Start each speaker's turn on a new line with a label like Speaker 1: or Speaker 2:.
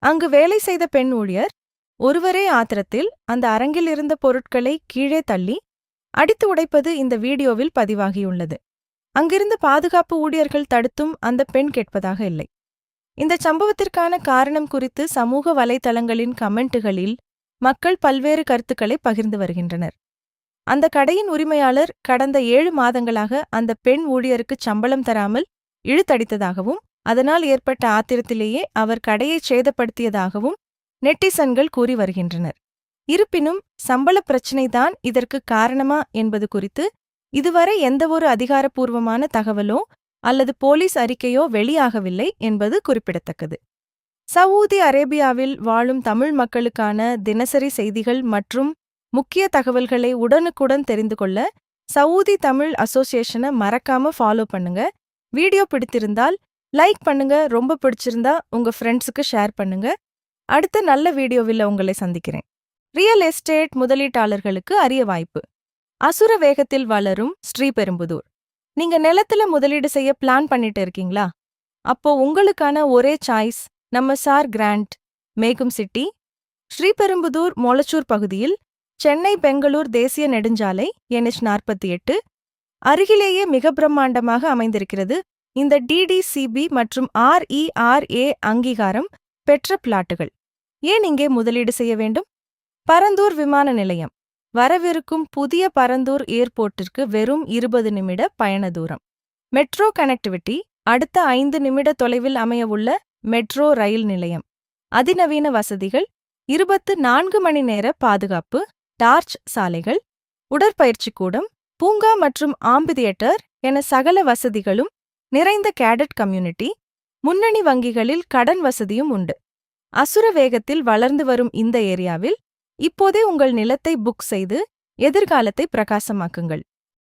Speaker 1: அங்கு வேலை செய்த பெண் ஊழியர் ஒருவரே ஆத்திரத்தில் அந்த அரங்கில் இருந்த பொருட்களை கீழே தள்ளி அடித்து உடைப்பது இந்த வீடியோவில் பதிவாகியுள்ளது. அங்கிருந்த பாதுகாப்பு ஊழியர்கள் தடுத்தும் அந்த பெண் கேட்பதாக இல்லை. இந்த சம்பவத்திற்கான காரணம் குறித்து சமூக வலைதளங்களின் கமெண்ட்டுகளில் மக்கள் பல்வேறு கருத்துக்களை பகிர்ந்து வருகின்றனர். அந்த கடையின் உரிமையாளர் கடந்த 7 மாதங்களாக அந்த பெண் ஊழியருக்கு சம்பளம் தராமல் இழுத்தடித்ததாகவும் அதனால் ஏற்பட்ட ஆத்திரத்திலேயே அவர் கடையை சேதப்படுத்தியதாகவும் நெட்டிசன்கள் கூறி வருகின்றனர். இருப்பினும் சம்பள பிரச்சினைதான் இதற்கு காரணமா என்பது குறித்து இதுவரை எந்தவொரு அதிகாரப்பூர்வமான தகவலோ அல்லது போலீஸ் அறிக்கையோ வெளியாகவில்லை என்பது குறிப்பிடத்தக்கது. சவூதி அரேபியாவில் வாழும் தமிழ் மக்களுக்கான தினசரி செய்திகள் மற்றும் முக்கிய தகவல்களை உடனுக்குடன் தெரிந்து கொள்ள சவூதி தமிழ் அசோசியேஷனை மறக்காம ஃபாலோ பண்ணுங்க. வீடியோ பிடித்திருந்தால் லைக் பண்ணுங்க, ரொம்ப பிடிச்சிருந்தா உங்க ஃப்ரெண்ட்ஸுக்கு ஷேர் பண்ணுங்க. அடுத்த நல்ல வீடியோவில் உங்களை சந்திக்கிறேன். ரியல் எஸ்டேட் முதலீட்டாளர்களுக்கு அரிய வாய்ப்பு. அசுர வேகத்தில் வளரும் ஸ்ரீபெரும்புதூர். நீங்க நிலத்துல முதலீடு செய்ய பிளான் பண்ணிட்டு இருக்கீங்களா? அப்போ உங்களுக்கான ஒரே சாய்ஸ் நம்ம சார் கிராண்ட் மேகும் சிட்டி. ஸ்ரீபெரும்புதூர் மொளச்சூர் பகுதியில் சென்னை பெங்களூர் தேசிய நெடுஞ்சாலை NH-48 அருகிலேயே மிக பிரம்மாண்டமாக அமைந்திருக்கிறது. இந்த DDCB மற்றும் RERA அங்கீகாரம் பெற்ற பிளாட்டுகள். ஏன் இங்கே முதலீடு செய்ய வேண்டும்? பரந்தூர் விமான நிலையம். வரவிருக்கும் புதிய பரந்தூர் ஏர்போர்ட்டிற்கு வெறும் 20 நிமிட பயண தூரம். Metro connectivity. அடுத்த 5 நிமிட தொலைவில் அமையவுள்ள மெட்ரோ ரயில் நிலையம். அதிநவீன வசதிகள், 24 மணி நேர பாதுகாப்பு, டார்ச் சாலைகள், உடற்பயிற்சி கூடம், பூங்கா மற்றும் ஆம்பிதியேட்டர் என சகல வசதிகளும் நிறைந்த கேடட் கம்யூனிட்டி. முன்னணி வங்கிகளில் கடன் வசதியும் உண்டு. அசுர வேகத்தில் வளர்ந்து வரும் இந்த ஏரியாவில் இப்போதே உங்கள் நிலத்தை புக் செய்து எதிர்காலத்தை பிரகாசமாக்குங்கள்.